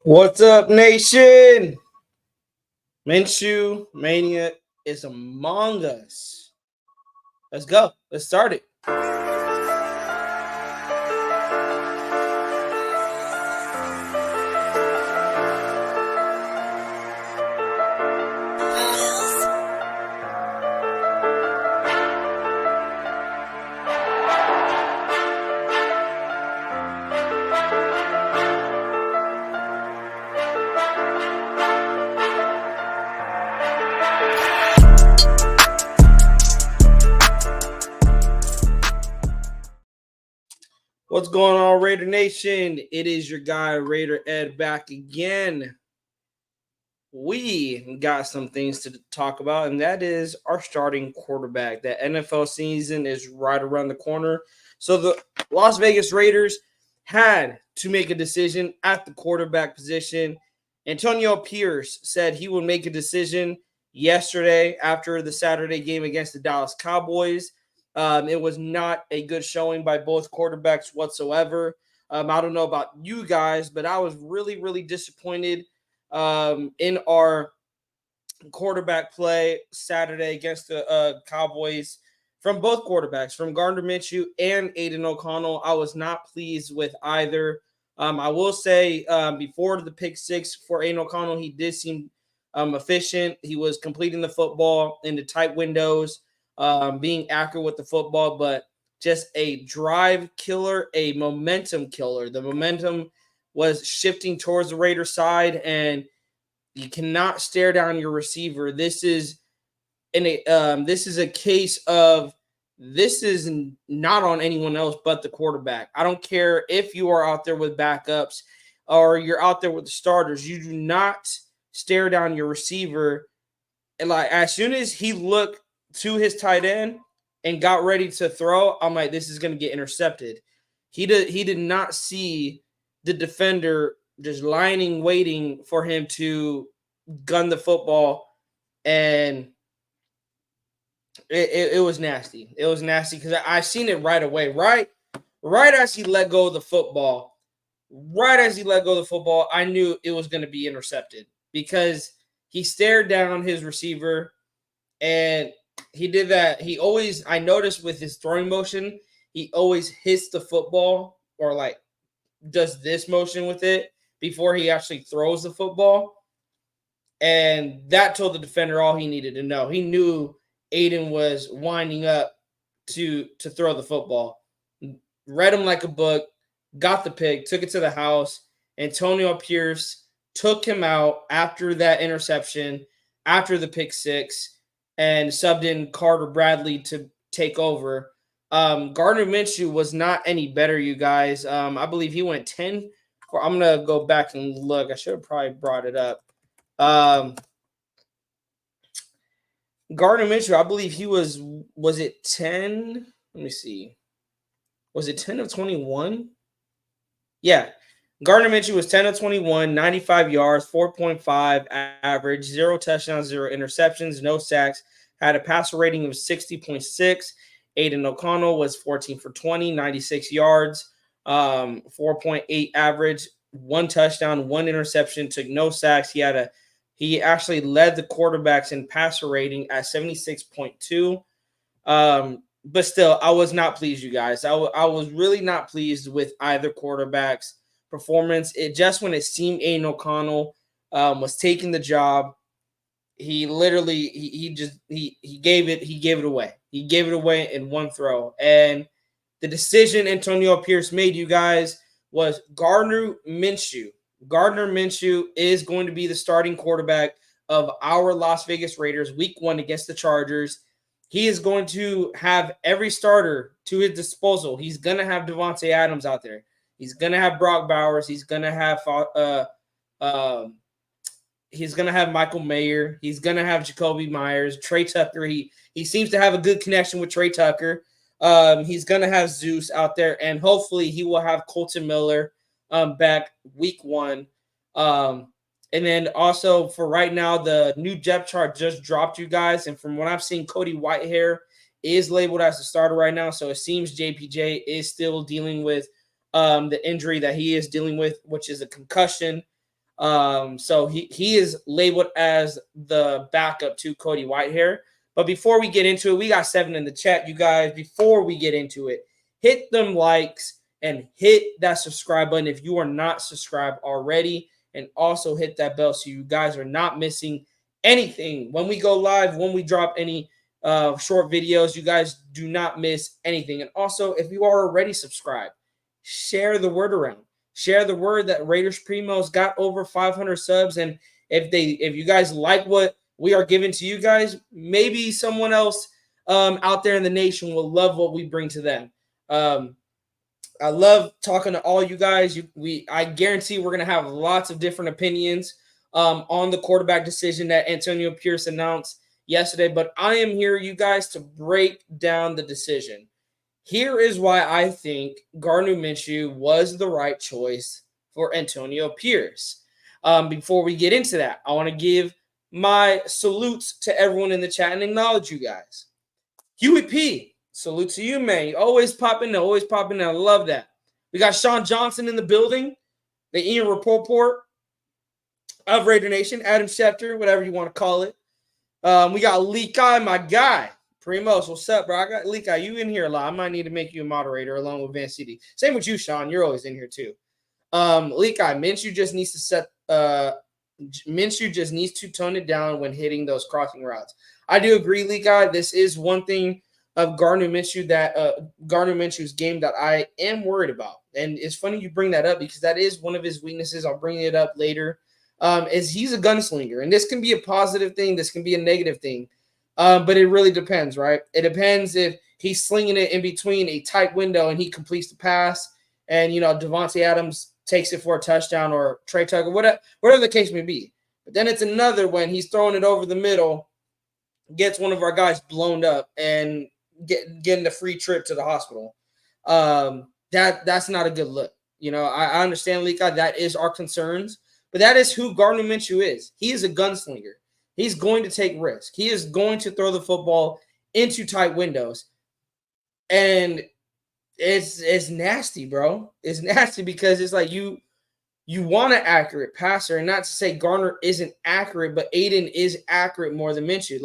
What's up, nation? Minshew Mania is among us. Let's go. Let's start it. What's going on, Raider Nation? It is your guy, Raider Ed, back again. We got some things to talk about, and that is our starting quarterback. The NFL season is right around the corner. So the Las Vegas Raiders had to make a decision at the quarterback position. Antonio Pierce said he would make a decision yesterday after the Saturday game against the Dallas Cowboys. It was not a good showing by both quarterbacks whatsoever. I don't know about you guys, but I was really, really disappointed in our quarterback play Saturday against the Cowboys from both quarterbacks, from Gardner Minshew and Aiden O'Connell. I was not pleased with either. I will say before the pick six for Aiden O'Connell, he did seem efficient. He was completing the football in the tight windows, being accurate with the football, but just a drive killer, a momentum killer. The momentum was shifting towards the Raiders side, and you cannot stare down your receiver. This is a case of this is not on anyone else but the quarterback. I don't care if you are out there with backups or you're out there with the starters. You do not stare down your receiver. And like as soon as he looked to his tight end and got ready to throw, I'm like, this is going to get intercepted. He did not see the defender just lining, waiting for him to gun the football, and it was nasty. It was nasty because I seen it right away. Right as he let go of the football, I knew it was going to be intercepted because he stared down his receiver, and he did that. I noticed with his throwing motion, he always hits the football or like does this motion with it before he actually throws the football. And that told the defender all he needed to know. He knew Aiden was winding up to throw the football. Read him like a book, got the pick, took it to the house. Antonio Pierce took him out after that interception, after the pick six, and subbed in Carter Bradley to take over. Gardner Minshew was not any better, you guys. I believe he went 10. I'm going to go back and look. I should have probably brought it up. Gardner Minshew, I believe he was it 10? Let me see. Was it 10 of 21? Yeah. Gardner Minshew was 10 of 21, 95 yards, 4.5 average, 0 touchdowns, 0 interceptions, no sacks, had a passer rating of 60.6. Aiden O'Connell was 14 for 20, 96 yards, 4.8 average, 1 touchdown, 1 interception, took no sacks. He actually led the quarterbacks in passer rating at 76.2. But still, I was not pleased, you guys. I was really not pleased with either quarterback's performance. When it seemed Aiden O'Connell was taking the job, he literally he gave it away. He gave it away in one throw. And the decision Antonio Pierce made, you guys, was Gardner Minshew. Gardner Minshew is going to be the starting quarterback of our Las Vegas Raiders week 1 against the Chargers. He is going to have every starter to his disposal. He's going to have Devontae Adams out there. He's going to have Brock Bowers. He's going to have Michael Mayer. He's going to have Jacoby Myers, Trey Tucker. He seems to have a good connection with Trey Tucker. He's going to have Zeus out there, and hopefully he will have Colton Miller back week 1. And then also for right now, the new depth chart just dropped, you guys. And from what I've seen, Cody Whitehair is labeled as the starter right now. So it seems JPJ is still dealing with the injury that he is dealing with, which is a concussion. So he is labeled as the backup to Cody Whitehair. But before we get into it, we got 7 in the chat, you guys. Before we get into it, hit them likes and hit that subscribe button if you are not subscribed already. And also hit that bell so you guys are not missing anything. When we go live, when we drop any short videos, you guys do not miss anything. And also, if you are already subscribed, share the word around. Share the word that Raiders Primos got over 500 subs. And if you guys like what we are giving to you guys, maybe someone else out there in the nation will love what we bring to them. I love talking to all you guys. I guarantee we're gonna have lots of different opinions on the quarterback decision that Antonio Pierce announced yesterday. But I am here, you guys, to break down the decision. Here is why I think Gardner Minshew was the right choice for Antonio Pierce. Before we get into that, I want to give my salutes to everyone in the chat and acknowledge you guys. Huey P, salute to you, man. You always popping in, always popping in. I love that. We got Sean Johnson in the building, the Ian Rappaport of Raider Nation, Adam Schefter, whatever you want to call it. We got Lee Kai, my guy. Primos, what's up, bro? I got Lee Kai, you in here a lot. I might need to make you a moderator along with Van CD. Same with you, Sean. You're always in here too. Lee Kai, Minshew just needs to tone it down when hitting those crossing routes. I do agree, Lee Kai. This is one thing of Gardner Minshew's game that I am worried about. And it's funny you bring that up because that is one of his weaknesses. I'll bring it up later. Is he's a gunslinger. And this can be a positive thing. This can be a negative thing. But it really depends, right? It depends if he's slinging it in between a tight window and he completes the pass and, Davante Adams takes it for a touchdown or Trey Tucker, whatever the case may be. But then it's another when he's throwing it over the middle, gets one of our guys blown up and getting a free trip to the hospital. That's not a good look. I understand, Lika, that is our concerns, but that is who Gardner Minshew is. He is a gunslinger. He's going to take risks. He is going to throw the football into tight windows. And it's nasty, bro. It's nasty because it's like you want an accurate passer, and not to say Gardner isn't accurate, but Aiden is accurate more than Minshew.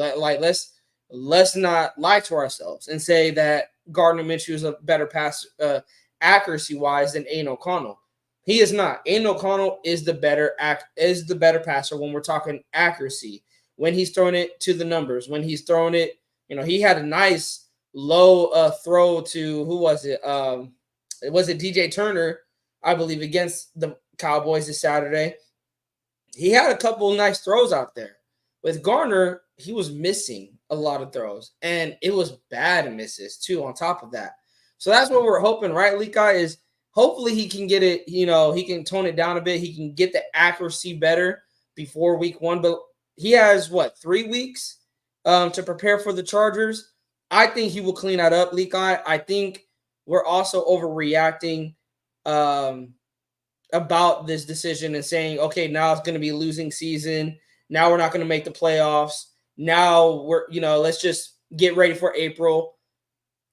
Let's not lie to ourselves and say that Gardner Minshew is a better passer accuracy-wise than Aiden O'Connell. He is not. Aiden O'Connell is the better passer when we're talking accuracy. When he's throwing it to the numbers, when he's throwing it, he had a nice low throw to who was it? Was it DJ Turner, I believe, against the Cowboys this Saturday. He had a couple of nice throws out there. With Gardner, he was missing a lot of throws, and it was bad misses too on top of that. So that's what we're hoping, right, Lika, is hopefully he can get it, he can tone it down a bit. He can get the accuracy better before week 1, but he has, 3 weeks to prepare for the Chargers. I think he will clean that up, Lika. I think we're also overreacting about this decision and saying, okay, now it's going to be a losing season. Now we're not going to make the playoffs. Now we're, let's just get ready for April.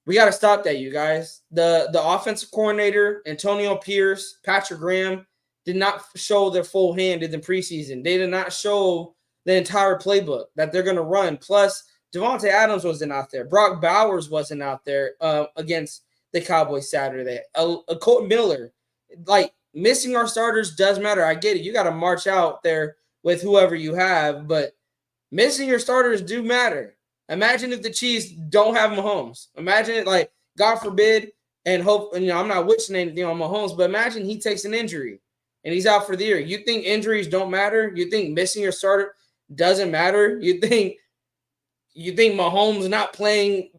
We got to stop that, you guys. The offensive coordinator, Antonio Pierce, Patrick Graham, did not show their full hand in the preseason. They did not show the entire playbook that they're going to run. Plus, Davante Adams wasn't out there. Brock Bowers wasn't out there against the Cowboys Saturday. Colton Miller, missing our starters does matter. I get it. You got to march out there with whoever you have, but missing your starters do matter. Imagine if the Chiefs don't have Mahomes. Imagine it, God forbid, and hope. And I'm not wishing anything on Mahomes, but imagine he takes an injury and he's out for the year. You think injuries don't matter? You think missing your starter doesn't matter? You think Mahomes not playing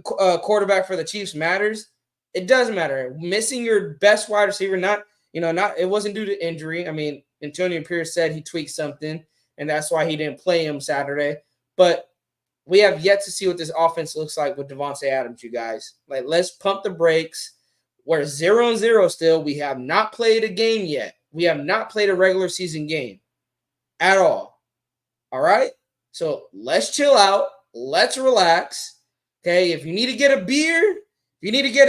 quarterback for the Chiefs matters? It doesn't matter. Missing your best wide receiver, it wasn't due to injury. I mean, Antonio Pierce said he tweaked something, and that's why he didn't play him Saturday. But we have yet to see what this offense looks like with Davante Adams, you guys. Let's pump the brakes. We're 0-0 still. We have not played a game yet. We have not played a regular season game at all. All right? So let's chill out. Let's relax. Okay? If you need to get a beer, if you need to get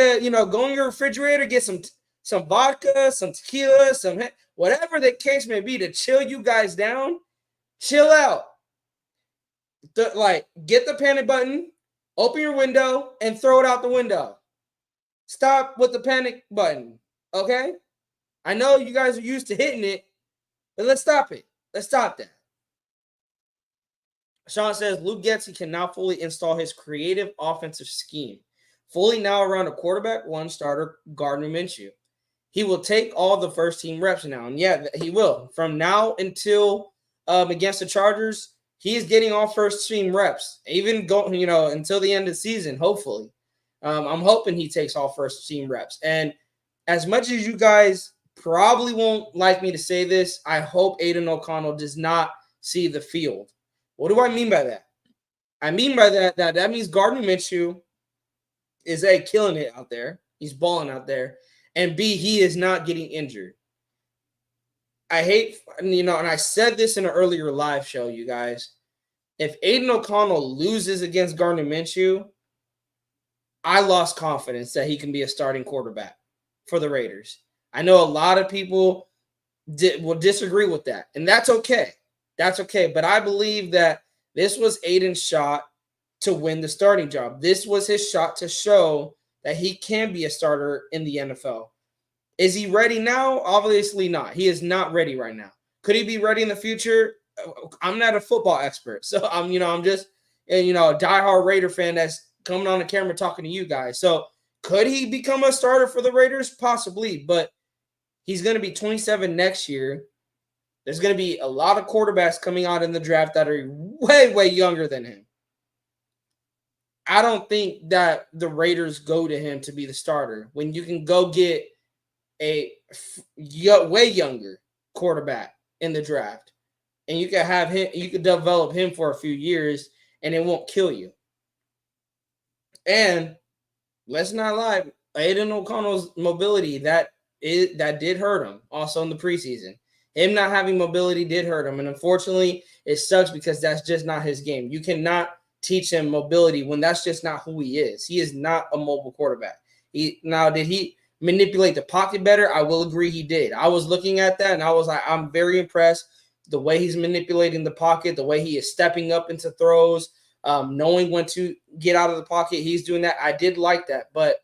go in your refrigerator, get some some vodka, some tequila, whatever the case may be to chill you guys down. Chill out. Get the panic button, open your window, and throw it out the window. Stop with the panic button, okay? I know you guys are used to hitting it, but let's stop it. Let's stop that. Sean says Luke Getsy can now fully install his creative offensive scheme. Fully now around a quarterback, one starter, Gardner Minshew. He will take all the first team reps now. And yeah, he will. From now until against the Chargers, he is getting all first team reps. Even going, until the end of the season, hopefully. I'm hoping he takes all first team reps. And as much as you guys probably won't like me to say this, I hope Aiden O'Connell does not see the field. What do I mean by that? I mean by that means Gardner Minshew is A, killing it out there. He's balling out there. And B, he is not getting injured. I hate, and I said this in an earlier live show, you guys. If Aiden O'Connell loses against Gardner Minshew, I lost confidence that he can be a starting quarterback for the Raiders. I know a lot of people will disagree with that, and that's okay. That's okay. But I believe that this was Aiden's shot to win the starting job. This was his shot to show that he can be a starter in the NFL. Is he ready now? Obviously not. He is not ready right now. Could he be ready in the future? I'm not a football expert, so I'm just a diehard Raider fan that's coming on the camera talking to you guys. So could he become a starter for the Raiders? Possibly, but he's going to be 27 next year. There's going to be a lot of quarterbacks coming out in the draft that are way, way younger than him. I don't think that the Raiders go to him to be the starter when you can go get a way younger quarterback in the draft, and you can have him. You can develop him for a few years, and it won't kill you. And let's not lie, Aiden O'Connell's mobility that did hurt him. Also in the preseason, him not having mobility did hurt him, and unfortunately, it sucks because that's just not his game. You cannot teach him mobility when that's just not who he is. He is not a mobile quarterback. Did he manipulate the pocket better? I will agree he did. I was looking at that and I was like, I'm very impressed the way he's manipulating the pocket, the way he is stepping up into throws, knowing when to get out of the pocket. He's doing that. I did like that, but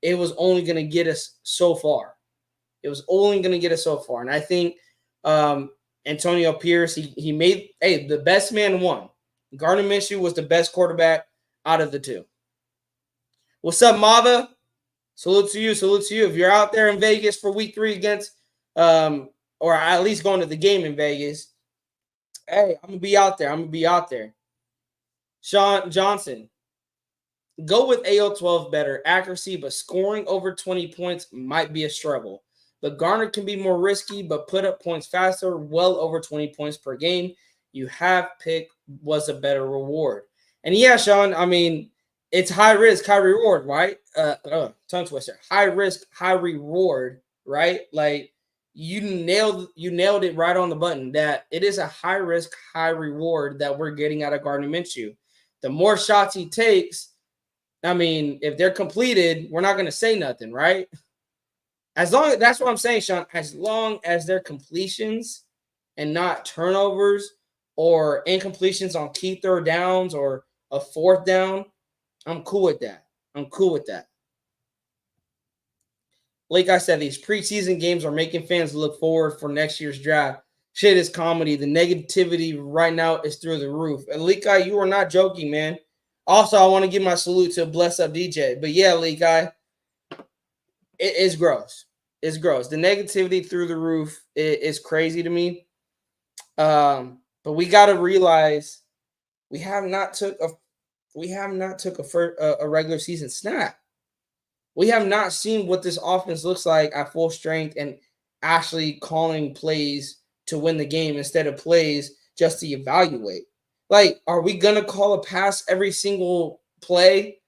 it was only going to get us so far. It was only going to get us so far. And I think Antonio Pierce, he made, the best man won. Gardner Minshew was the best quarterback out of the two. What's up, Mava? Salute to you. Salute to you. If you're out there in Vegas for week 3 against, or at least going to the game in Vegas, I'm going to be out there. Sean Johnson, go with AO12 better accuracy, but scoring over 20 points might be a struggle. But Garner can be more risky, but put up points faster, well over 20 points per game. You have picked was a better reward. And yeah, Sean, I mean, it's high risk, high reward, right? Tongue twister. High risk, high reward, right? Like you nailed it right on the button that it is a high risk, high reward that we're getting out of Gardner Minshew. The more shots he takes, I mean, if they're completed, we're not going to say nothing, right? That's what I'm saying, Sean. As long as they're completions and not turnovers or incompletions on key third downs or a fourth down, I'm cool with that. Like I said, these preseason games are making fans look forward for next year's draft. Shit is comedy. The negativity right now is through the roof. And Leakai, you are not joking, man. Also, I want to give my salute to Bless Up DJ. But yeah, Leakai, it is gross. It's gross. The negativity through the roof is crazy to me. But we got to realize we have not took a regular season snap. We have not seen what this offense looks like at full strength and actually calling plays to win the game instead of plays just to evaluate. Like, are we going to call a pass every single play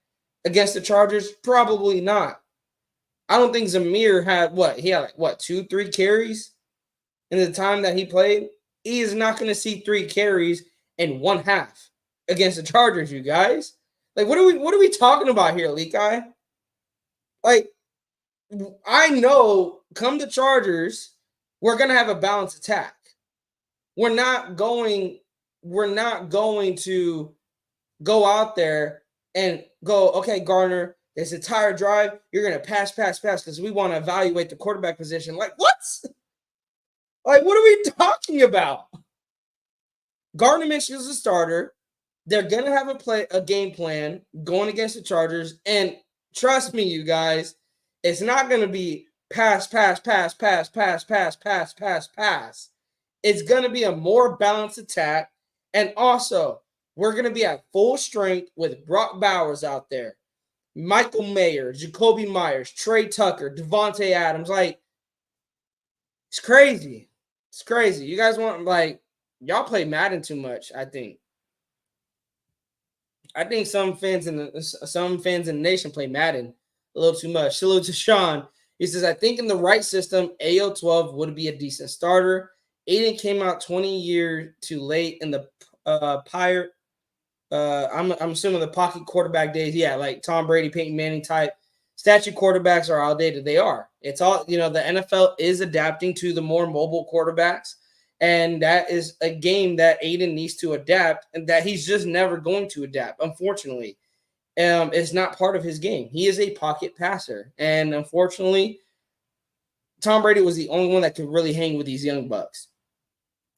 against the Chargers? Probably not. I don't think Zamir had 2-3 carries in the time that he played. He is not going to see 3 carries in one half against the Chargers, you guys. Like, what are we talking about here, Leakai? Like, I know come the Chargers, we're gonna have a balanced attack. We're not going, we're not going to go out there and go, okay, Garner, this entire drive, you're gonna pass, pass, pass, because we want to evaluate the quarterback position. Like, what? Like, what are we talking about? Gardner Minshew is a starter. They're gonna have a game plan going against the Chargers, and trust me, you guys, it's not gonna be pass, pass, pass, pass, pass, pass, pass, pass, pass. It's gonna be a more balanced attack, and also we're gonna be at full strength with Brock Bowers out there, Michael Mayer, Jacoby Myers, Trey Tucker, Devontae Adams. Like, it's crazy. It's crazy. You guys want, like, y'all play Madden too much, I think. I think some fans in the nation play Madden a little too much. Salute to Sean. He says, I think in the right system, AO12 would be a decent starter. Aiden came out 20 years too late in the Pirate. I'm assuming the pocket quarterback days. Yeah, like Tom Brady, Peyton Manning type. Statue quarterbacks are outdated. They are. It's all, the NFL is adapting to the more mobile quarterbacks. And that is a game that Aiden needs to adapt, and that he's just never going to adapt, unfortunately. It's not part of his game. He is a pocket passer. And unfortunately, Tom Brady was the only one that could really hang with these young bucks.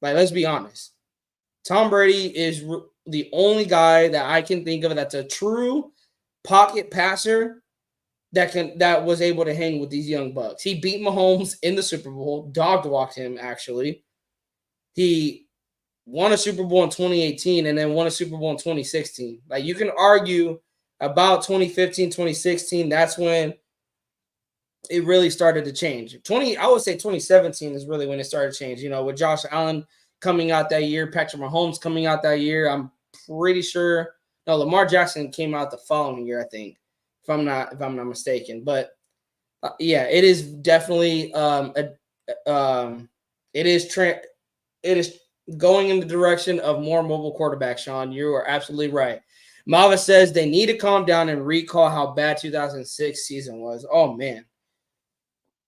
Like, let's be honest. Tom Brady is the only guy that I can think of that's a true pocket passer that was able to hang with these young bucks. He beat Mahomes in the Super Bowl, dog walked him, actually. He won a Super Bowl in 2018 and then won a Super Bowl in 2016. Like, you can argue about 2015, 2016. That's when it really started to change. I would say 2017 is really when it started to change. With Josh Allen coming out that year, Patrick Mahomes coming out that year. I'm pretty sure. No, Lamar Jackson came out the following year, I think, if I'm not mistaken. But yeah, it is definitely it is going in the direction of more mobile quarterbacks, Sean. You are absolutely right. Mava says they need to calm down and recall how bad 2006 season was. Oh, man.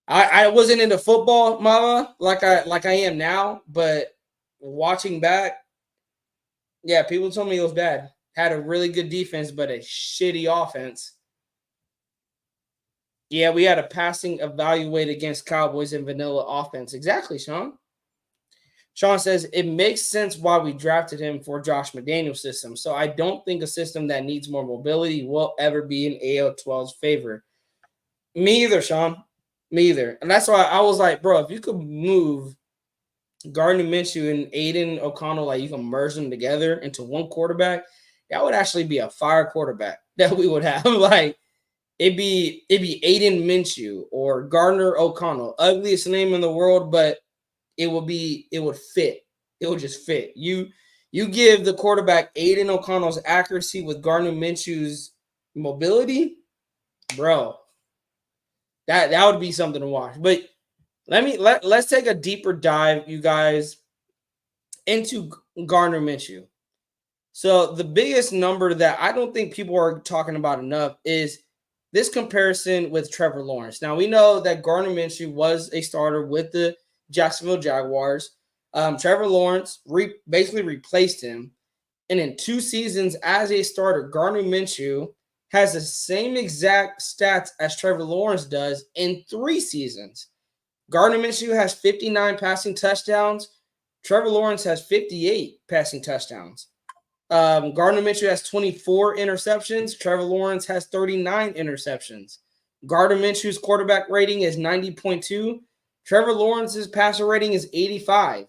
I wasn't into football, Mava, like I am now, but watching back, yeah, people told me it was bad. Had a really good defense, but a shitty offense. Yeah, we had a passing evaluate against Cowboys and vanilla offense. Exactly, Sean. Sean says, it makes sense why we drafted him for Josh McDaniel's system. So I don't think a system that needs more mobility will ever be in AO12's favor. Me either, Sean. Me either. And that's why I was like, bro, if you could move Gardner Minshew and Aiden O'Connell, like you can merge them together into one quarterback, that would actually be a fire quarterback that we would have. Like, it'd be Aiden Minshew or Gardner O'Connell. Ugliest name in the world, but it would fit. It would just fit. You give the quarterback Aiden O'Connell's accuracy with Gardner Minshew's mobility, bro. That would be something to watch. But let's take a deeper dive, you guys, into Gardner Minshew. So the biggest number that I don't think people are talking about enough is this comparison with Trevor Lawrence. Now, we know that Gardner Minshew was a starter with the Jacksonville Jaguars. Trevor Lawrence basically replaced him. And in 2 seasons as a starter, Gardner Minshew has the same exact stats as Trevor Lawrence does in 3 seasons. Gardner Minshew has 59 passing touchdowns. Trevor Lawrence has 58 passing touchdowns. Gardner Minshew has 24 interceptions. Trevor Lawrence has 39 interceptions. Gardner Minshew's quarterback rating is 90.2. Trevor Lawrence's passer rating is 85.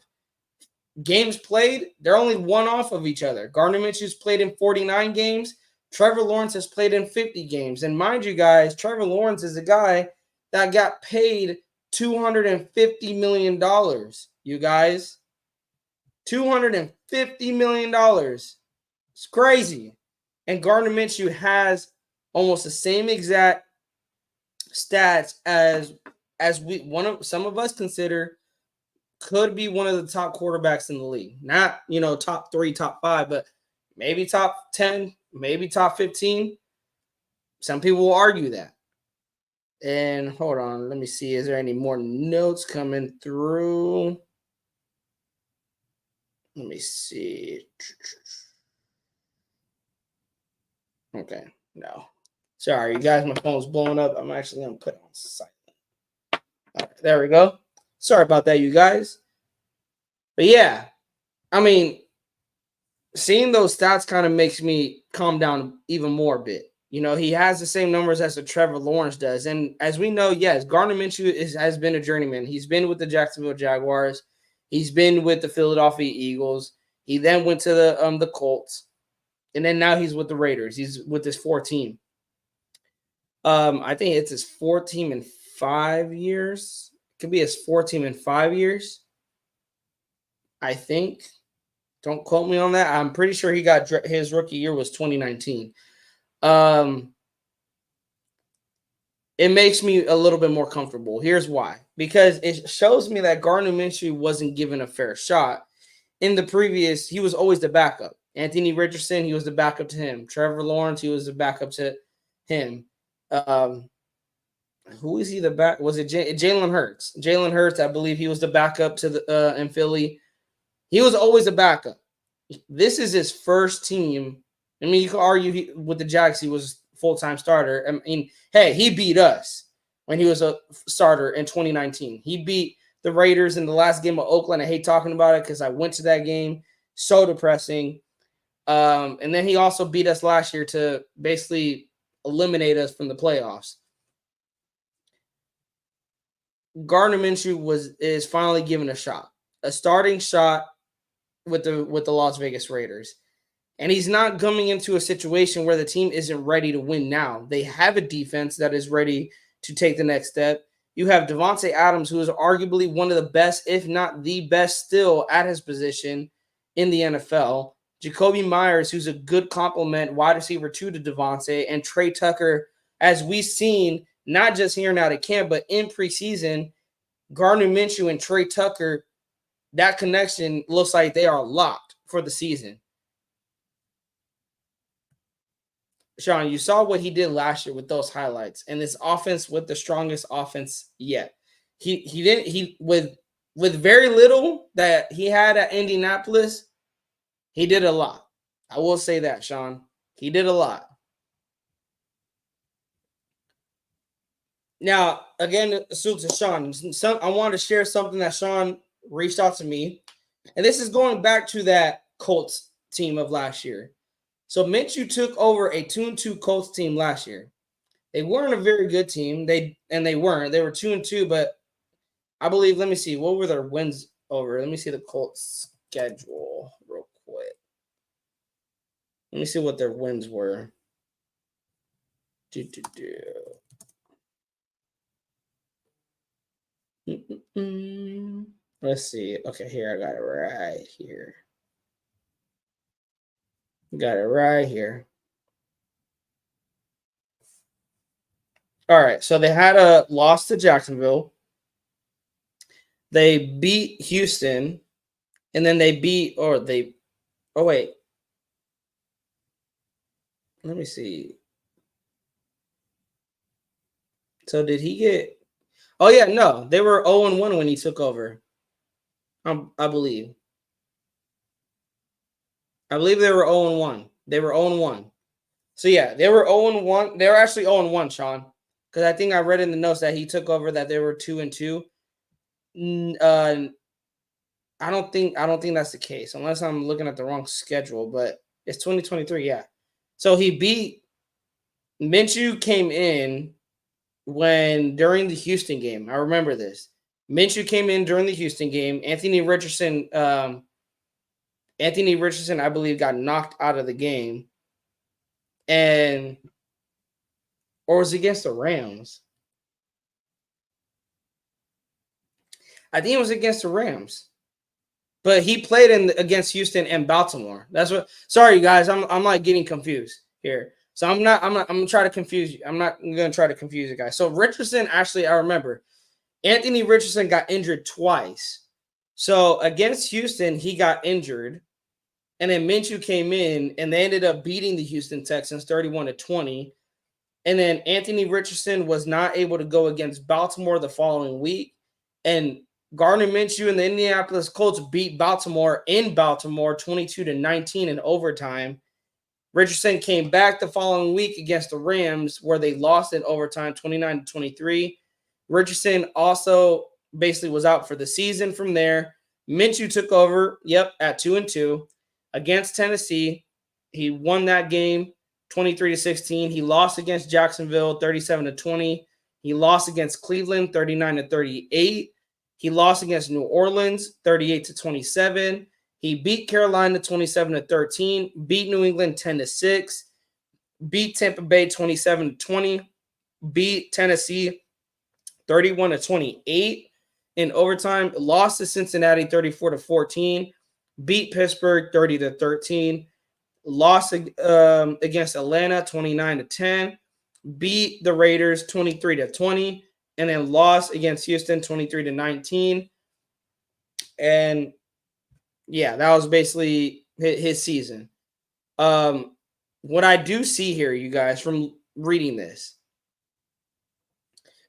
Games played, they're only one off of each other. Gardner Minshew's played in 49 games. Trevor Lawrence has played in 50 games. And mind you guys, Trevor Lawrence is a guy that got paid $250 million. You guys, $250 million. It's crazy. And Gardner Minshew has almost the same exact stats as some of us consider could be one of the top quarterbacks in the league. Not, top 3, top 5, but maybe top 10, maybe top 15. Some people will argue that. And hold on, let me see. Is there any more notes coming through? Let me see. Okay, no. Sorry, you guys, my phone's blowing up. I'm actually going to put it on silent. All right, there we go. Sorry about that, you guys. But yeah, I mean, seeing those stats kind of makes me calm down even more a bit. You know, he has the same numbers as the Trevor Lawrence does. And as we know, yes, Gardner Minshew has been a journeyman. He's been with the Jacksonville Jaguars. He's been with the Philadelphia Eagles. He then went to the Colts. And then now he's with the Raiders. He's with his 4 team. I think it's his 4 team in 5 years. It could be his 4 team in 5 years. I think. Don't quote me on that. I'm pretty sure he got his rookie year was 2019. It makes me a little bit more comfortable. Here's why. Because it shows me that Gardner Minshew wasn't given a fair shot. In the previous, he was always the backup. Anthony Richardson, he was the backup to him. Trevor Lawrence, he was the backup to him. Who is he the back? Was it Jalen Hurts? Jalen Hurts, I believe he was the backup to the in Philly. He was always a backup. This is his first team. I mean, you could argue with the Jags, he was full-time starter. I mean, hey, he beat us when he was a starter in 2019. He beat the Raiders in the last game of Oakland. I hate talking about it because I went to that game. So depressing. And then he also beat us last year to basically eliminate us from the playoffs. Gardner Minshew is finally given a shot, a starting shot with the Las Vegas Raiders. And he's not coming into a situation where the team isn't ready to win now. They have a defense that is ready to take the next step. You have Devontae Adams, who is arguably one of the best, if not the best still at his position in the NFL. Jacoby Myers, who's a good complement wide receiver to Devontae, and Trey Tucker, as we've seen, not just here now at camp, but in preseason, Gardner Minshew and Trey Tucker, that connection looks like they are locked for the season. Sean, you saw what he did last year with those highlights, and this offense with the strongest offense yet. He with very little that he had at Indianapolis, he did a lot. I will say that, Sean. He did a lot. Now, again, salute to Sean. I wanted to share something that Sean reached out to me, and this is going back to that Colts team of last year. So Minshew took over a 2-2 Colts team last year. They weren't a very good team. They weren't. They were 2-2, but I believe, let me see, what were their wins over? Let me see the Colts schedule real quick. Let me see what their wins were. Let's see. Okay, here, I got it right here. Got it right here. All right, so they had a loss to Jacksonville. They beat Houston, and then they beat, oh, wait. Let me see. So did he get, oh, yeah, no. They were 0-1 when he took over, I believe. I believe they were 0-1. They were 0-1. So, yeah, they were 0-1. They were actually 0-1, Sean, because I think I read in the notes that he took over that they were 2-2. I don't think that's the case, unless I'm looking at the wrong schedule, but it's 2023, yeah. So he beat Minshew came in during the Houston game. I remember this. Minshew came in during the Houston game. Anthony Richardson, I believe, got knocked out of the game. Or was it against the Rams? I think it was against the Rams. But he played against Houston and Baltimore. That's what. Sorry, guys, I'm like getting confused here. So I'm gonna try to confuse you. I'm not gonna try to confuse you guys. So Richardson, actually, I remember Anthony Richardson got injured twice. So against Houston, he got injured, and then Minshew came in, and they ended up beating the Houston Texans 31-20. And then Anthony Richardson was not able to go against Baltimore the following week. And Gardner Minshew and the Indianapolis Colts beat Baltimore in Baltimore 22-19 in overtime. Richardson came back the following week against the Rams, where they lost in overtime 29-23. Richardson also basically was out for the season from there. Minshew took over, at 2-2 against Tennessee. He won that game 23-16. He lost against Jacksonville 37-20. He lost against Cleveland 39-38. He lost against New Orleans 38-27. He beat Carolina 27-13, beat New England 10-6, beat Tampa Bay 27-20, beat Tennessee 31-28 in overtime, lost to Cincinnati 34-14, beat Pittsburgh 30-13, lost against Atlanta 29-10, beat the Raiders 23-20, and then lost against Houston 23-19. And yeah, that was basically his season. What I do see here, you guys, from reading this,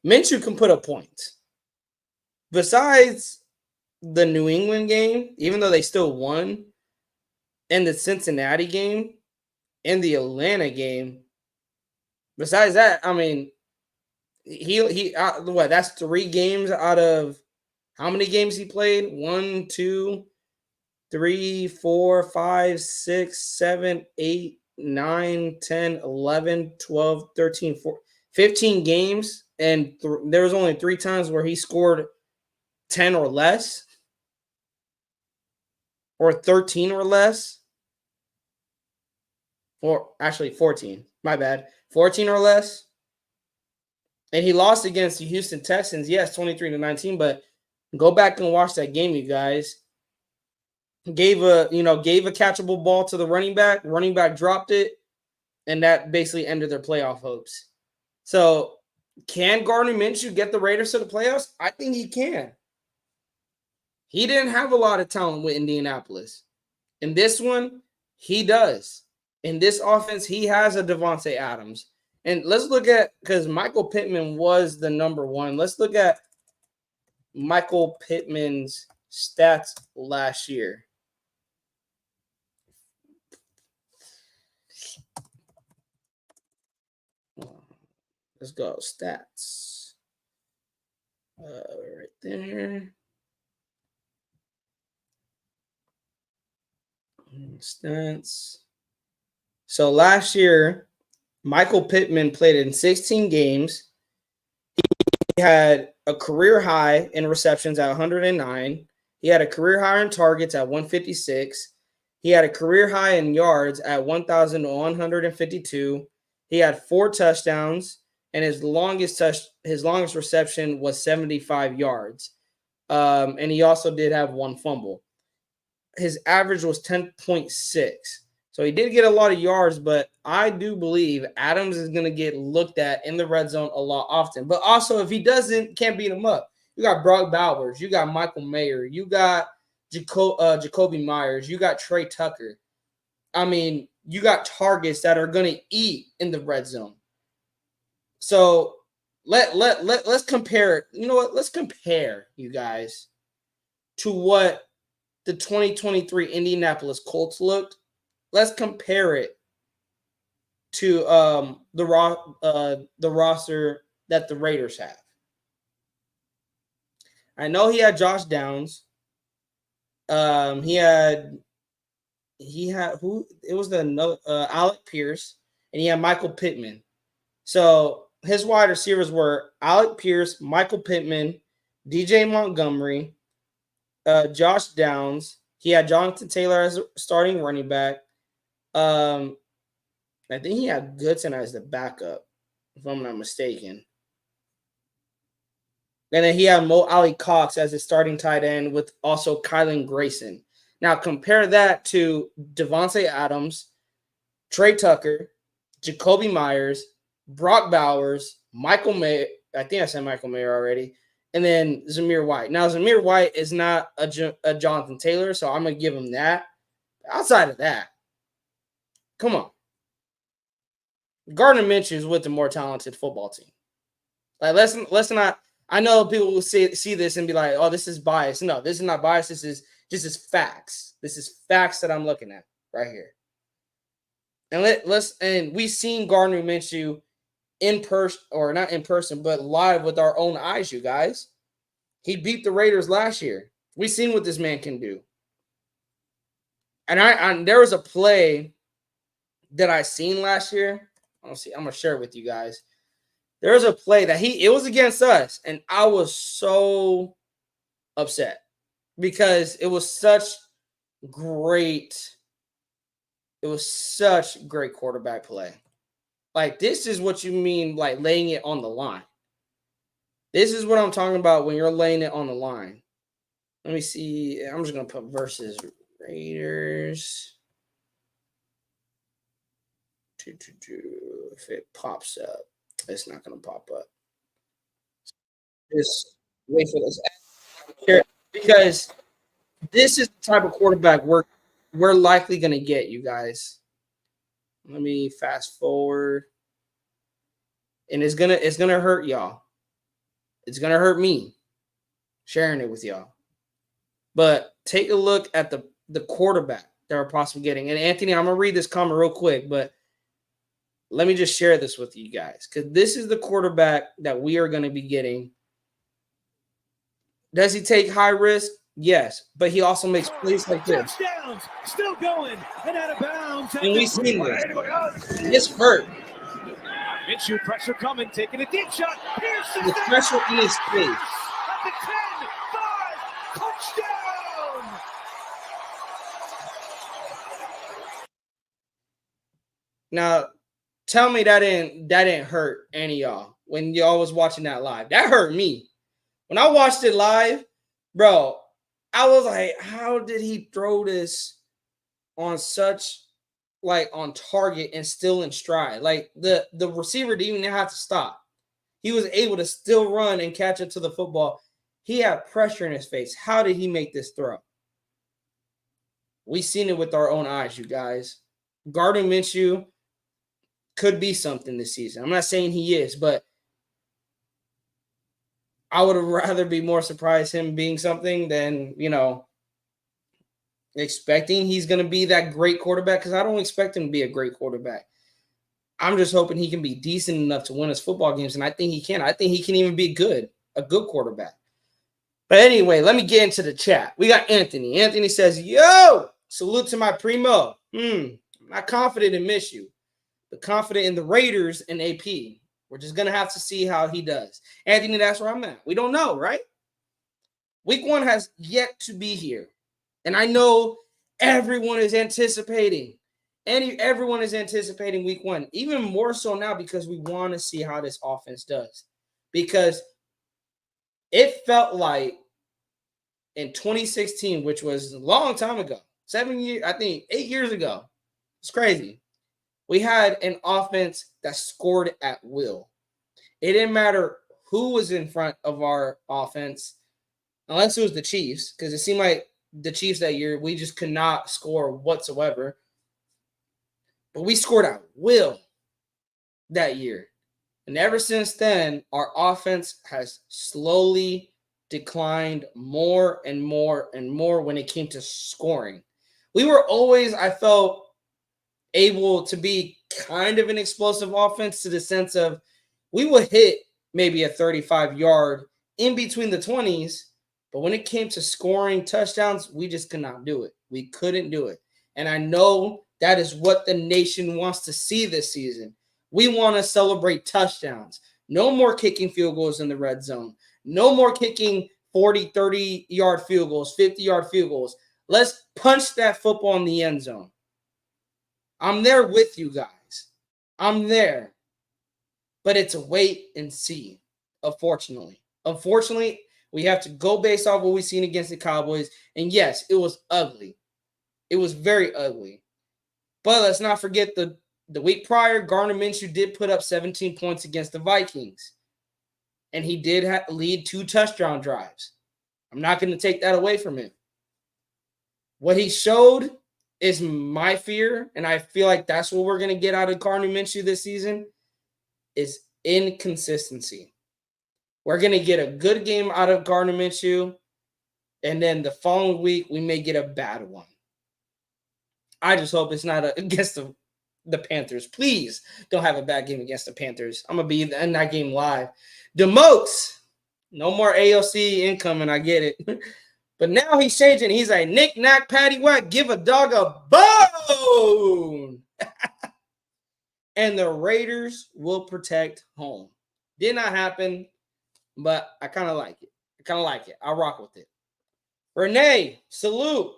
Minshew can put up points. Besides the New England game, even though they still won, and the Cincinnati game, and the Atlanta game, besides that, I mean, that's 3 games out of how many games he played? 1, 2, 3, 4, 5, 6, 7, 8, 9, 10, 11, 12, 13, 14, 15 games. And there was only 3 times where he scored 10 or less, or 13 or less, or actually 14. My bad. 14 or less. And he lost against the Houston Texans. Yes, 23-19, but go back and watch that game, you guys. Gave a catchable ball to the running back. Running back dropped it, and that basically ended their playoff hopes. So, can Gardner Minshew get the Raiders to the playoffs? I think he can. He didn't have a lot of talent with Indianapolis. In this one, he does. In this offense, he has a Devontae Adams. And let's look at, because Michael Pittman was the number 1. Let's look at Michael Pittman's stats last year. Let's go. Stats. Right there. Stats. So last year, Michael Pittman played in 16 games. He had a career high in receptions at 109. He had a career high in targets at 156. He had a career high in yards at 1,152. He had 4 touchdowns, and his longest reception was 75 yards. And he also did have 1 fumble. His average was 10.6. So he did get a lot of yards, but I do believe Adams is going to get looked at in the red zone a lot often. But also, if he doesn't, can't beat him up. You got Brock Bowers. You got Michael Mayer. You got Jacoby Myers. You got Trey Tucker. I mean, you got targets that are going to eat in the red zone. So let's compare it. You know what? Let's compare, you guys, to what the 2023 Indianapolis Colts looked. Let's compare it to the roster that the Raiders have. I know he had Josh Downs. He had who? It was Alec Pierce, and he had Michael Pittman. So his wide receivers were Alec Pierce, Michael Pittman, DJ Montgomery, Josh Downs. He had Jonathan Taylor as a starting running back. I think he had Goodson as the backup, if I'm not mistaken. And then he had Mo Ali Cox as his starting tight end with also Kylan Grayson. Now compare that to Devontae Adams, Trey Tucker, Jacoby Myers, Brock Bowers, Michael Mayer. I think I said Michael Mayer already. And then Zamir White. Now, Zamir White is not a Jonathan Taylor, so I'm going to give him that. Outside of that, come on. Gardner Minshew is with the more talented football team. Like let's not. I know people will see this and be like, "Oh, this is bias." No, this is not bias. This is facts. This is facts that I'm looking at right here. And we've seen Gardner Minshew in person, or not in person, but live with our own eyes, you guys. He beat the Raiders last year. We've seen what this man can do. And there was a play that I seen last year. I'm gonna share it with you guys. There was a play that it was against us, and I was so upset because it was such great quarterback play. Like, this is what you mean, like, laying it on the line. This is what I'm talking about when you're laying it on the line. Let me see. I'm just going to put versus Raiders. If it pops up, it's not going to pop up. Just wait for this. Because this is the type of quarterback we're likely going to get, you guys. Let me fast forward. And it's gonna hurt y'all. It's gonna hurt me sharing it with y'all. But take a look at the quarterback that we're possibly getting. And Anthony, I'm gonna read this comment real quick, but let me just share this with you guys, because this is the quarterback that we are going to be getting. Does he take high risk? Yes, but he also makes plays like this. Touchdowns, still going and out of bounds. And we've seen this. It's hurt. Minshew pressure coming, taking a deep shot. Pierce the pressure in his face. At the 10, 5, touchdown. Now, tell me that didn't hurt any of y'all when y'all was watching that live. That hurt me. When I watched it live, bro, I was like, how did he throw this on such, like, on target and still in stride? Like, the receiver didn't even have to stop. He was able to still run and catch up to the football. He had pressure in his face. How did he make this throw? We seen it with our own eyes, you guys. Gardner Minshew could be something this season. I'm not saying he is, but I would have rather be more surprised him being something than, expecting he's going to be that great quarterback, because I don't expect him to be a great quarterback. I'm just hoping he can be decent enough to win his football games, and I think he can. I think he can even be a good quarterback. But anyway, let me get into the chat. We got Anthony. Anthony says, yo, salute to my primo. I'm not confident in Minshew, but confident in the Raiders and AP. We're just going to have to see how he does. Anthony, that's where I'm at. We don't know, right? Week 1 has yet to be here. And I know everyone is anticipating. Everyone is anticipating week 1, even more so now, because we want to see how this offense does. Because it felt like in 2016, which was a long time ago, 7 years, I think 8 years ago. It's crazy. We had an offense that scored at will. It didn't matter who was in front of our offense, unless it was the Chiefs, because it seemed like the Chiefs that year, we just could not score whatsoever. But we scored at will that year. And ever since then, our offense has slowly declined more and more and more when it came to scoring. We were always, I felt, able to be kind of an explosive offense, to the sense of we would hit maybe a 35-yard in between the 20s, but when it came to scoring touchdowns, we just could not do it. We couldn't do it. And I know that is what the nation wants to see this season. We want to celebrate touchdowns. No more kicking field goals in the red zone. No more kicking 40, 30-yard field goals, 50-yard field goals. Let's punch that football in the end zone. I'm there with you guys. I'm there. But it's a wait and see, unfortunately. Unfortunately, we have to go based off what we've seen against the Cowboys. And yes, it was ugly. It was very ugly. But let's not forget the week prior, Gardner Minshew did put up 17 points against the Vikings. And he did lead 2 touchdown drives. I'm not going to take that away from him. What he showed is my fear, and I feel like that's what we're going to get out of Gardner Minshew this season, is inconsistency. We're going to get a good game out of Gardner Minshew, and then the following week, we may get a bad one. I just hope it's not against the Panthers. Please don't have a bad game against the Panthers. I'm going to be in that game live. DeMokes, no more AOC incoming. I get it. But now he's changing. He's like, knick, knack, patty, whack, give a dog a bone. And the Raiders will protect home. Did not happen, but I kind of like it. I'll rock with it. Renee, salute.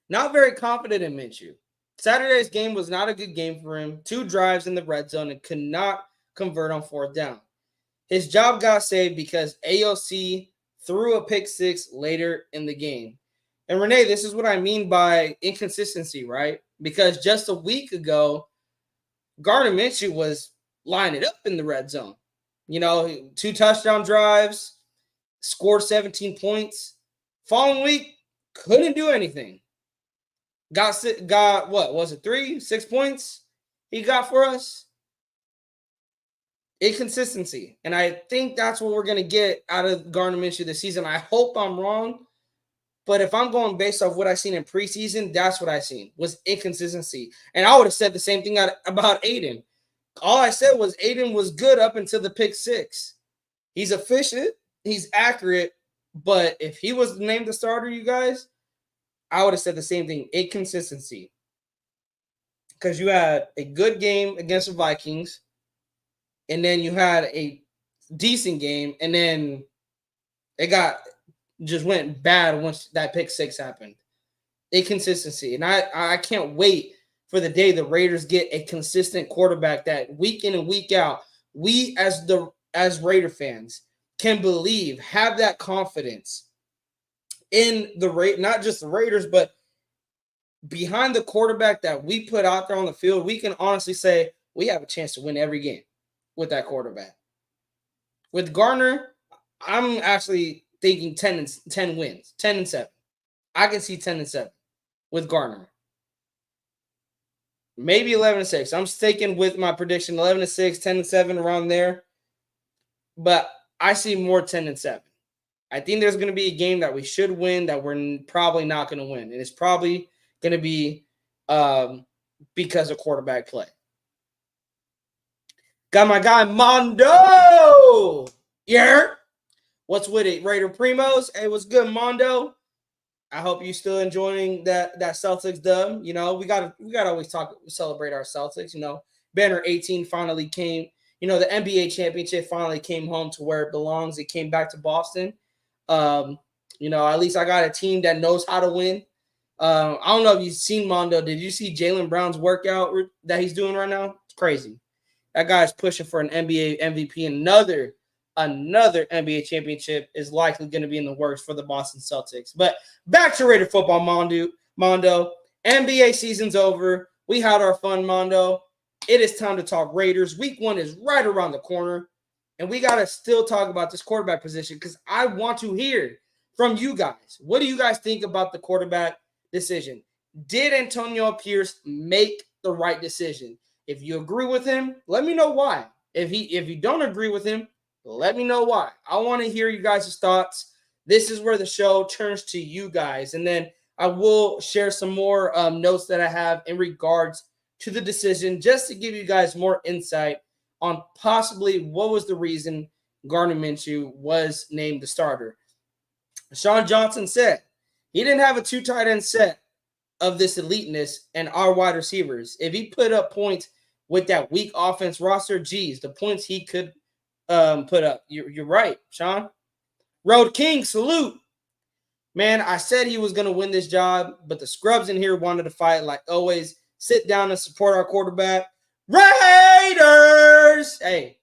Not very confident in Minshew. Saturday's game was not a good game for him. 2 drives in the red zone and could not convert on 4th down. His job got saved because AOC threw a pick 6 later in the game. And Renee, this is what I mean by inconsistency, right? Because just a week ago, Gardner Minshew was lining up in the red zone. 2 touchdown drives, scored 17 points. Following week, couldn't do anything. Got what was it, 6 points he got for us? Inconsistency. And I think that's what we're going to get out of Gardner Minshew this season. I hope I'm wrong, but if I'm going based off what I seen in preseason, that's what I seen was inconsistency. And I would have said the same thing about Aiden. All I said was Aiden was good up until the pick 6. He's efficient, he's accurate, but if he was named the starter, you guys, I would have said the same thing, inconsistency. Because you had a good game against the Vikings, and then you had a decent game, and then it just went bad once that pick 6 happened. Inconsistency. And I can't wait for the day the Raiders get a consistent quarterback that week in and week out, we as Raider fans can believe, have that confidence in not just the Raiders, but behind the quarterback that we put out there on the field. We can honestly say we have a chance to win every game with that quarterback. With Gardner, I'm actually thinking 10 wins, 10-7. I can see 10-7 with Gardner. Maybe 11-6. I'm sticking with my prediction, 11-6, 10-7, around there. But I see more 10-7. I think there's going to be a game that we should win that we're probably not going to win. And it's probably going to be because of quarterback play. Got my guy Mondo. Yeah. What's with it? Raider Primos. Hey, what's good, Mondo? I hope you still enjoying that Celtics dub. We gotta always celebrate our Celtics. Banner 18 finally came. The NBA championship finally came home to where it belongs. It came back to Boston. At least I got a team that knows how to win. I don't know if you've seen Mondo. Did you see Jaylen Brown's workout that he's doing right now? It's crazy. That guy's pushing for an NBA MVP. Another NBA championship is likely going to be in the works for the Boston Celtics. But back to Raider football, Mondo. NBA season's over. We had our fun, Mondo. It is time to talk Raiders. Week 1 is right around the corner. And we got to still talk about this quarterback position because I want to hear from you guys. What do you guys think about the quarterback decision? Did Antonio Pierce make the right decision? If you agree with him, let me know why. If you don't agree with him, let me know why. I want to hear you guys' thoughts. This is where the show turns to you guys. And then I will share some more notes that I have in regards to the decision just to give you guys more insight on possibly what was the reason Gardner Minshew was named the starter. Sean Johnson said he didn't have a 2 tight end set of this eliteness and our wide receivers. If he put up points with that weak offense roster, geez, the points he could put up. You're right, Sean. Road King, salute. Man, I said he was going to win this job, but the scrubs in here wanted to fight like always. Sit down and support our quarterback. Raiders! Hey,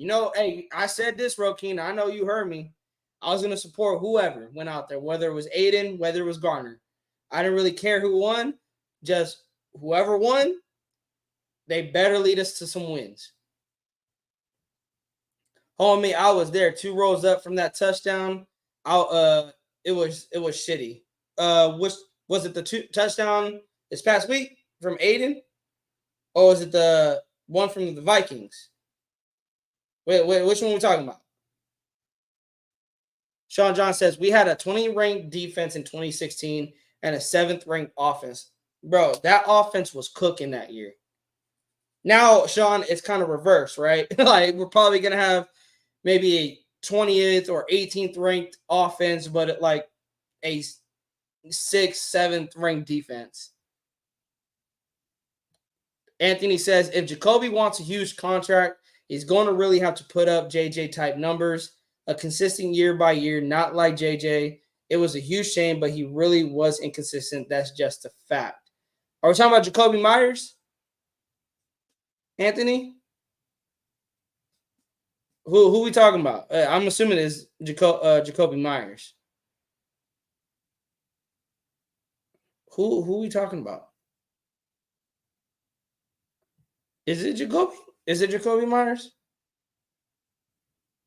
I said this, Road King. I know you heard me. I was going to support whoever went out there, whether it was Aiden, whether it was Gardner. I didn't really care who won. Just whoever won, they better lead us to some wins. Homie, I was there 2 rows up from that touchdown. It was shitty. Was it the touchdown this past week from Aiden? Or was it the one from the Vikings? Wait, which one are we talking about? Sean John says, we had a 20 ranked defense in 2016 and a 7th ranked offense. Bro, that offense was cooking that year. Now, Sean, it's kind of reversed, right? Like, we're probably going to have maybe a 20th or 18th ranked offense, but like a 6th, 7th ranked defense. Anthony says, if Jacoby wants a huge contract, he's going to really have to put up JJ type numbers, a consistent year by year, not like JJ. It was a huge shame, but he really was inconsistent. That's just a fact. Are we talking about Jacoby Myers? Anthony? Who we talking about? I'm assuming it's Jacoby Myers. Who we talking about? Is it Jacoby? Is it Jacoby Myers?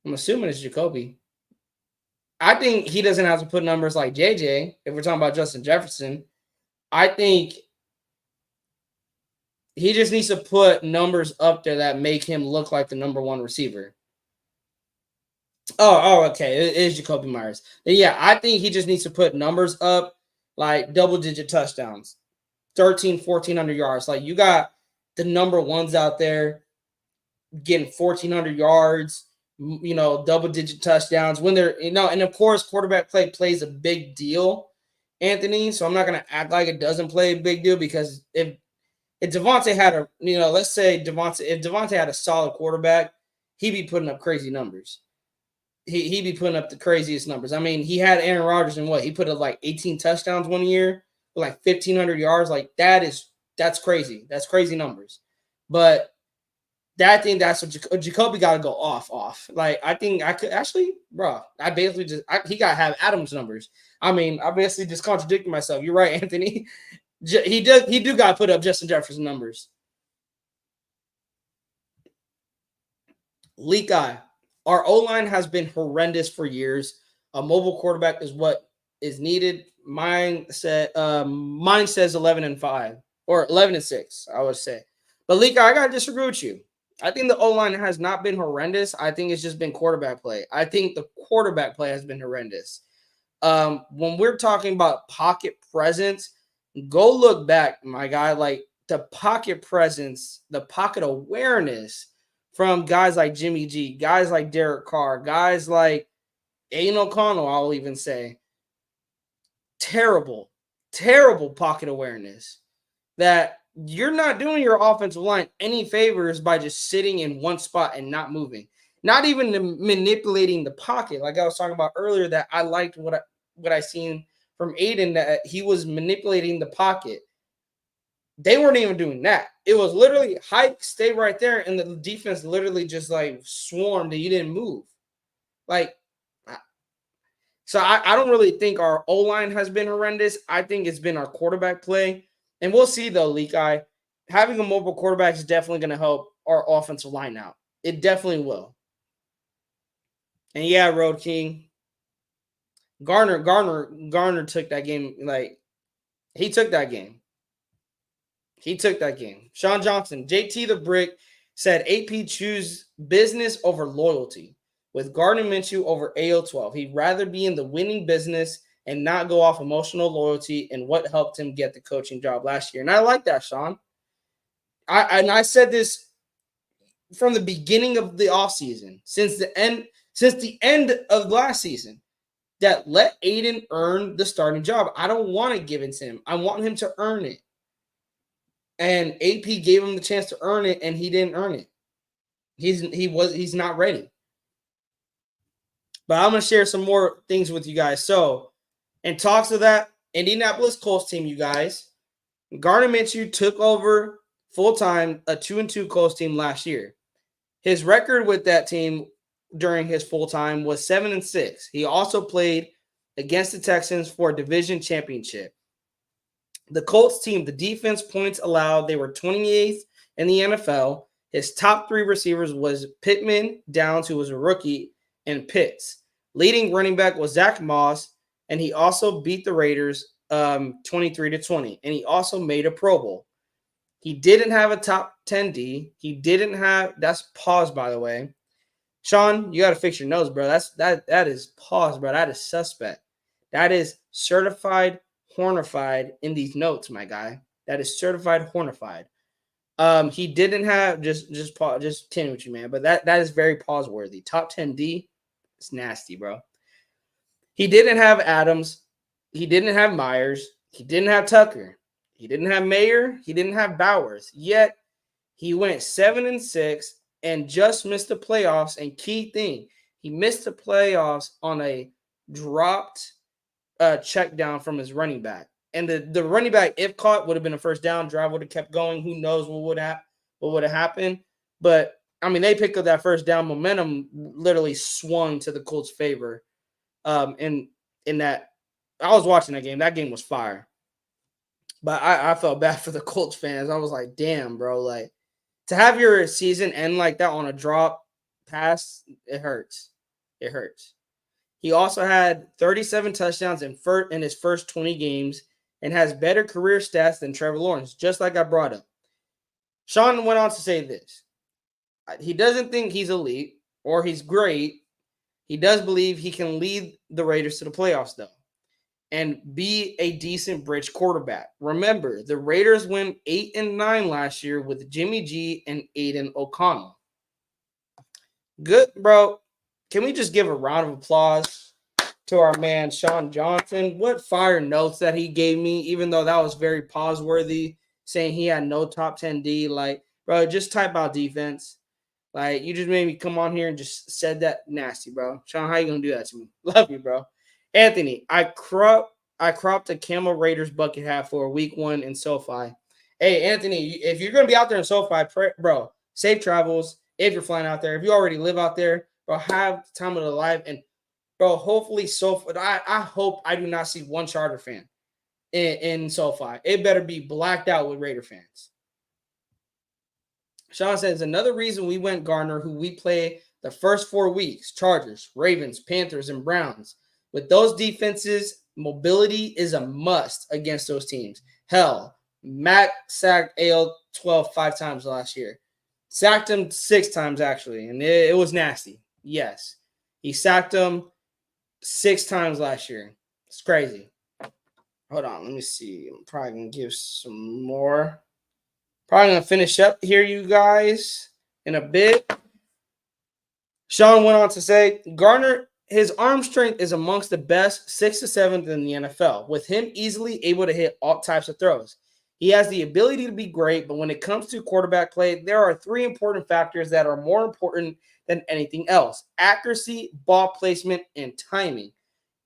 I'm assuming it's Jacoby. I think he doesn't have to put numbers like JJ if we're talking about Justin Jefferson. I think he just needs to put numbers up there that make him look like the number 1 receiver. Oh, okay. It is Jacoby Myers. Yeah, I think he just needs to put numbers up like double-digit touchdowns, 1,400 yards. Like, you got the number 1s out there getting 1,400 yards, double-digit touchdowns when they're, and of course, quarterback play plays a big deal, Anthony. So I'm not going to act like it doesn't play a big deal, because if Devontae had a, let's say if Devontae had a solid quarterback, he'd be putting up crazy numbers. He'd be putting up the craziest numbers. I mean, he had Aaron Rodgers and he put up like 18 touchdowns one year with like 1,500 yards. Like, that's crazy. That's crazy numbers. But I think that's what Jacoby got to go off. Like, I think I could actually, bro, he got to have Adams numbers. I mean, I basically just contradicted myself. You're right, Anthony. He do got to put up Justin Jefferson numbers. Leak Eye. Our O-line has been horrendous for years. A mobile quarterback is what is needed. Mine says 11-5 or 11-6, I would say. But Leak Eye, I gotta disagree with you. I think the O-line has not been horrendous. I think it's just been quarterback play. I think the quarterback play has been horrendous. When we're talking about pocket presence, go look back, my guy. Like, the pocket presence, the pocket awareness from guys like Jimmy G, guys like Derek Carr, guys like Aiden O'Connell, I'll even say. Terrible pocket awareness that you're not doing your offensive line any favors by just sitting in one spot and not moving. Not even manipulating the pocket. Like I was talking about earlier, that I liked what I seen from Aiden, that he was manipulating the pocket. They weren't even doing that. It was literally hike, stay right there, and the defense literally just like swarmed and you didn't move. Like, so I don't really think our O-line has been horrendous. I think it's been our quarterback play. And we'll see, though, Leak Eye. Having a mobile quarterback is definitely going to help our offensive line out. It definitely will. And yeah, Road King. Garner took that game. Like, he took that game. Sean Johnson, JT the Brick said AP choose business over loyalty, with Gardner Minshew over AO12. He'd rather be in the winning business and not go off emotional loyalty, and what helped him get the coaching job last year. And I like that, Sean. I said this from the beginning of the offseason, since the end of last season, that let Aiden earn the starting job. I don't want to give it to him. I want him to earn it. And AP gave him the chance to earn it, and he didn't earn it. He's not ready. But I'm going to share some more things with you guys. So, in talks of that Indianapolis Colts team, you guys, Gardner Minshew took over full-time a 2-2 Colts team last year. His record with that team during his full-time was 7-6. He also played against the Texans for a division championship. The Colts team, the defense points allowed, they were 28th in the NFL. His top 3 receivers was Pittman, Downs, who was a rookie, and Pitts. Leading running back was Zach Moss, and he also beat the Raiders 23-20, and he also made a Pro Bowl. He didn't have a top 10 D. He didn't have – that's pause, by the way. Sean, you got to fix your nose, bro. That is pause, bro. That is suspect. That is certified hornified in these notes, my guy. That is certified hornified. He didn't have just pause, just 10 with you, man. But that is very pause worthy. Top 10 D, it's nasty, bro. He didn't have Adams. He didn't have Myers. He didn't have Tucker. He didn't have Mayer. He didn't have Bowers. Yet he went 7-6 and just missed the playoffs. And key thing, he missed the playoffs on a dropped check down from his running back. And the running back, if caught, would have been a first down. Drive would have kept going. Who knows what would have happened? But I mean, they picked up that first down. Momentum literally swung to the Colts' favor. In that, I was watching that game. That game was fire. But I felt bad for the Colts fans. I was like, damn, bro. Like, to have your season end like that on a drop pass, it hurts. It hurts. He also had 37 touchdowns in his first 20 games and has better career stats than Trevor Lawrence, just like I brought up. Sean went on to say this. He doesn't think he's elite or he's great. He does believe he can lead the Raiders to the playoffs, though, and be a decent bridge quarterback. Remember, the Raiders went 8-9 last year with Jimmy G and Aiden O'Connell. Good, bro. Can we just give a round of applause to our man, Sean Johnson? What fire notes that he gave me, even though that was very pause-worthy, saying he had no top 10 D. Like, bro, just type out defense. Like, you just made me come on here and just said that nasty, bro. Sean, how you going to do that to me? Love you, bro. Anthony, I cropped a Camel Raiders bucket hat for week 1 in SoFi. Hey, Anthony, if you're going to be out there in SoFi, bro, safe travels if you're flying out there. If you already live out there, bro, have the time of the life. And, bro, hopefully SoFi, I hope I do not see one Charter fan in SoFi. It better be blacked out with Raider fans. Sean says, another reason we went Garner, who we play the first 4 weeks, Chargers, Ravens, Panthers, and Browns. With those defenses, mobility is a must against those teams. Hell, Mac sacked AL-12 5 times last year. Sacked him 6 times, actually, and it was nasty. Yes. He sacked him 6 times last year. It's crazy. Hold on, let me see. I'm probably going to give some more. Probably going to finish up here, you guys, in a bit. Sean went on to say, Garner, his arm strength is amongst the best, 6th to 7th in the NFL, with him easily able to hit all types of throws. He has the ability to be great, but when it comes to quarterback play, there are 3 important factors that are more important than anything else: accuracy, ball placement, and timing.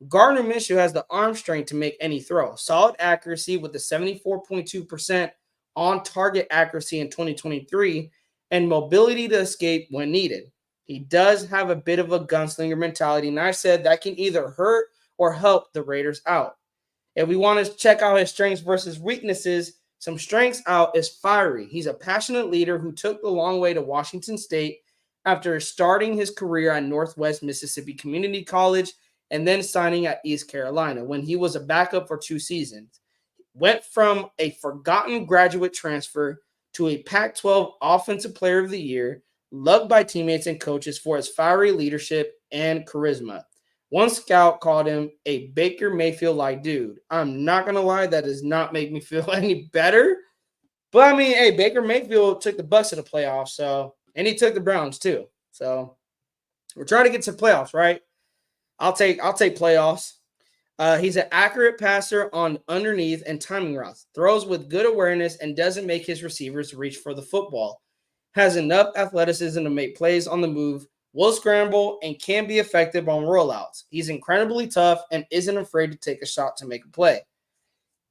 Gardner Minshew has the arm strength to make any throw. Solid accuracy with the 74.2% on-target accuracy in 2023 and mobility to escape when needed. He does have a bit of a gunslinger mentality, and I said that can either hurt or help the Raiders out. If we want to check out his strengths versus weaknesses, some strengths out is fiery. He's a passionate leader who took the long way to Washington State after starting his career at Northwest Mississippi Community College and then signing at East Carolina when he was a backup for 2 seasons. Went from a forgotten graduate transfer to a Pac-12 Offensive Player of the Year, loved by teammates and coaches for his fiery leadership and charisma. One scout called him a Baker Mayfield-like dude. I'm not going to lie, that does not make me feel any better. But, I mean, hey, Baker Mayfield took the Bucs to the playoffs, and he took the Browns too. So, we're trying to get to playoffs, right? I'll take playoffs. He's an accurate passer on underneath and timing routes. Throws with good awareness and doesn't make his receivers reach for the football. Has enough athleticism to make plays on the move, will scramble, and can be effective on rollouts. He's incredibly tough and isn't afraid to take a shot to make a play.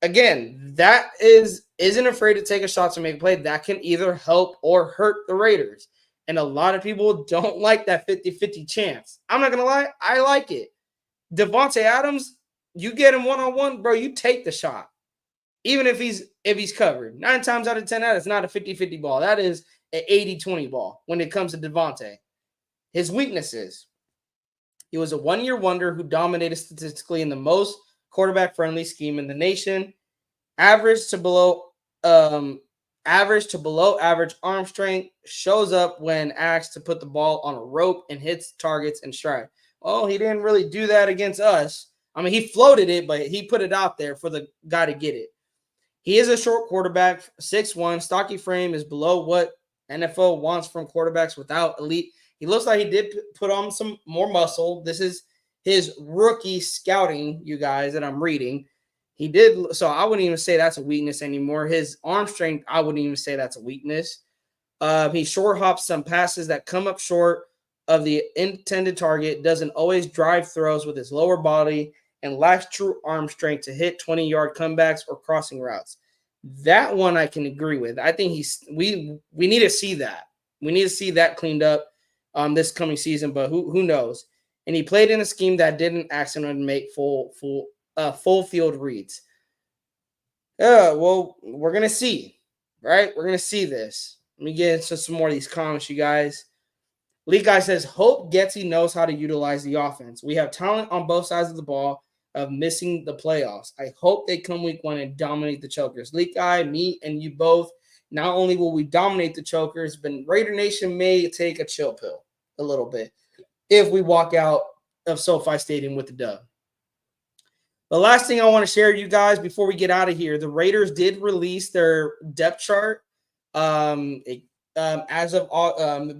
Again, that isn't afraid to take a shot to make a play. That can either help or hurt the Raiders. And a lot of people don't like that 50-50 chance. I'm not going to lie. I like it. Devontae Adams, you get him one-on-one, bro, you take the shot. Even if he's covered. 9 times out of 10, that is not a 50-50 ball. That is an 80-20 ball when it comes to Devontae. His weaknesses. He was a one-year wonder who dominated statistically in the most quarterback-friendly scheme in the nation. Average to below average arm strength, shows up when asked to put the ball on a rope and hits targets in stride. Oh, he didn't really do that against us. I mean, he floated it, but he put it out there for the guy to get it. He is a short quarterback, 6'1", stocky frame is below what NFL wants from quarterbacks without elite. He looks like he did put on some more muscle. This is his rookie scouting, you guys, that I'm reading. He did, so I wouldn't even say that's a weakness anymore. His arm strength, I wouldn't even say that's a weakness. He short hops some passes that come up short of the intended target, doesn't always drive throws with his lower body, and lacks true arm strength to hit 20-yard comebacks or crossing routes. That one I can agree with. I think we need to see that. We need to see that cleaned up this coming season, but who knows? And he played in a scheme that didn't ask him to make full field reads. Well, we're gonna see, right? We're gonna see this. Let me get into some more of these comments, you guys. Lee Guy says, hope Getsy knows how to utilize the offense. We have talent on both sides of the ball of missing the playoffs. I hope they come week 1 and dominate the Chokers. Lee Guy, me, and you both, not only will we dominate the Chokers, but Raider Nation may take a chill pill a little bit if we walk out of SoFi Stadium with the dub. The last thing I want to share, you guys, before we get out of here, the Raiders did release their depth chart as of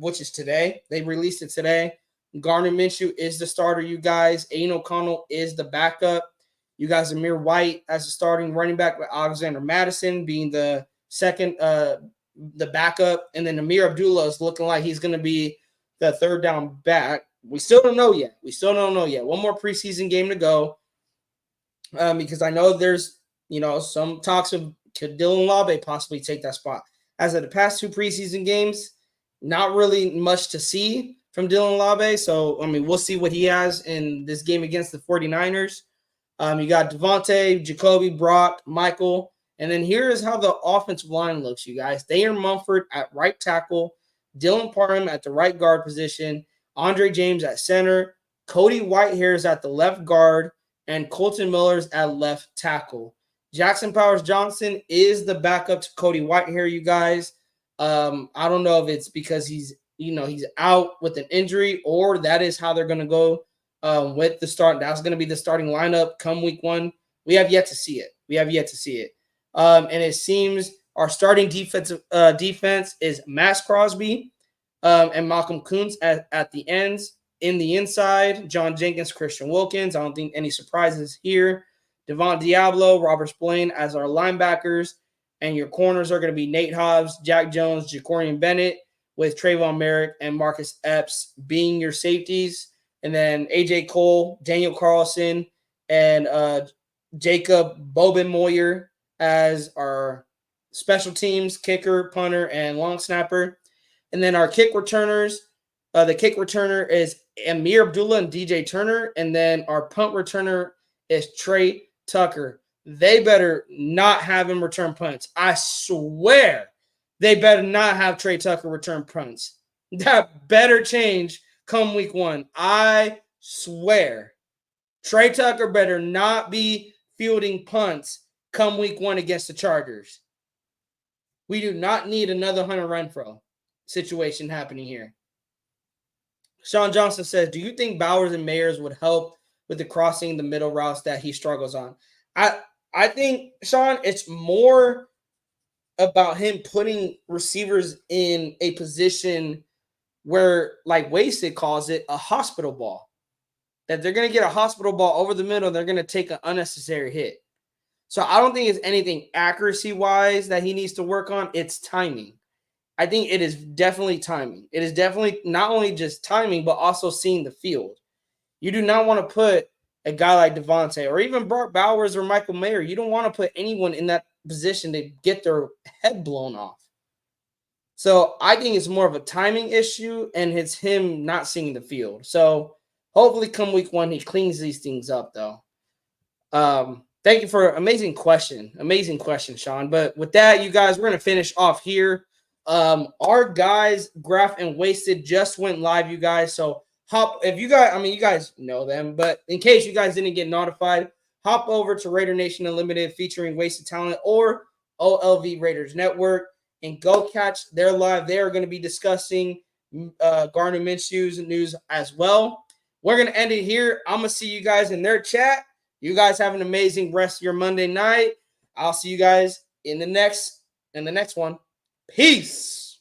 which is today. They released it today. Gardner Minshew is the starter, you guys. Aiden O'Connell is the backup. You guys, Amir White as the starting running back, with Alexander Madison being the second, the backup, and then Amir Abdullah is looking like he's going to be the third down back. We still don't know yet. One more preseason game to go, because I know there's some talks of could Dylan Labe possibly take that spot. As of the past 2 preseason games, not really much to see from Dylan Labe. So, I mean, we'll see what he has in this game against the 49ers. You got Devontae, Jacoby, Brock, Michael. And then here is how the offensive line looks, you guys. Thayer Mumford at right tackle, Dylan Parham at the right guard position, Andre James at center, Cody Whitehair is at the left guard, and Colton Miller's at left tackle. Jackson Powers Johnson is the backup to Cody Whitehair, you guys. I don't know if it's because he's out with an injury, or that is how they're going to go with the start. That's going to be the starting lineup come week 1. We have yet to see it. And it seems our starting defense is Max Crosby and Malcolm Kuntz at the ends. In the inside, John Jenkins, Christian Wilkins. I don't think any surprises here. Devon Diablo, Robert Spillane as our linebackers. And your corners are going to be Nate Hobbs, Jack Jones, Jacorian Bennett, with Trayvon Merrick and Marcus Epps being your safeties. And then A.J. Cole, Daniel Carlson, and Jacob Bobenmoyer as our special teams, kicker, punter, and long snapper. And then our kick returners, the kick returner is Amir Abdullah and DJ Turner. And then our punt returner is Trey Tucker. They better not have him return punts. I swear they better not have Trey Tucker return punts. That better change come week 1. I swear. Trey Tucker better not be fielding punts come week 1 against the Chargers. We do not need another Hunter Renfrow situation happening here. Sean Johnson says, do you think Bowers and Mayers would help with the crossing the middle routes that he struggles on? I think, Sean, it's more about him putting receivers in a position where, like Wasted calls it, a hospital ball. That they're going to get a hospital ball over the middle, they're going to take an unnecessary hit. So I don't think it's anything accuracy-wise that he needs to work on. It's timing. I think it is definitely timing. It is definitely not only just timing, but also seeing the field. You do not want to put a guy like Devontae or even Brock Bowers or Michael Mayer. You don't want to put anyone in that position to get their head blown off. So I think it's more of a timing issue, and it's him not seeing the field. So hopefully come week 1, he cleans these things up, though. Thank you for amazing question, Sean. But with that, you guys, we're going to finish off here. Our guys, Graph and Wasted, just went live, you guys. So if you guys, I mean, you guys know them, but in case you guys didn't get notified, hop over to Raider Nation Unlimited featuring Wasted Talent or OLV Raiders Network and go catch their live. They are going to be discussing Gardner Minshew's news as well. We're going to end it here. I'm going to see you guys in their chat. You guys have an amazing rest of your Monday night. I'll see you guys in the next one. Peace.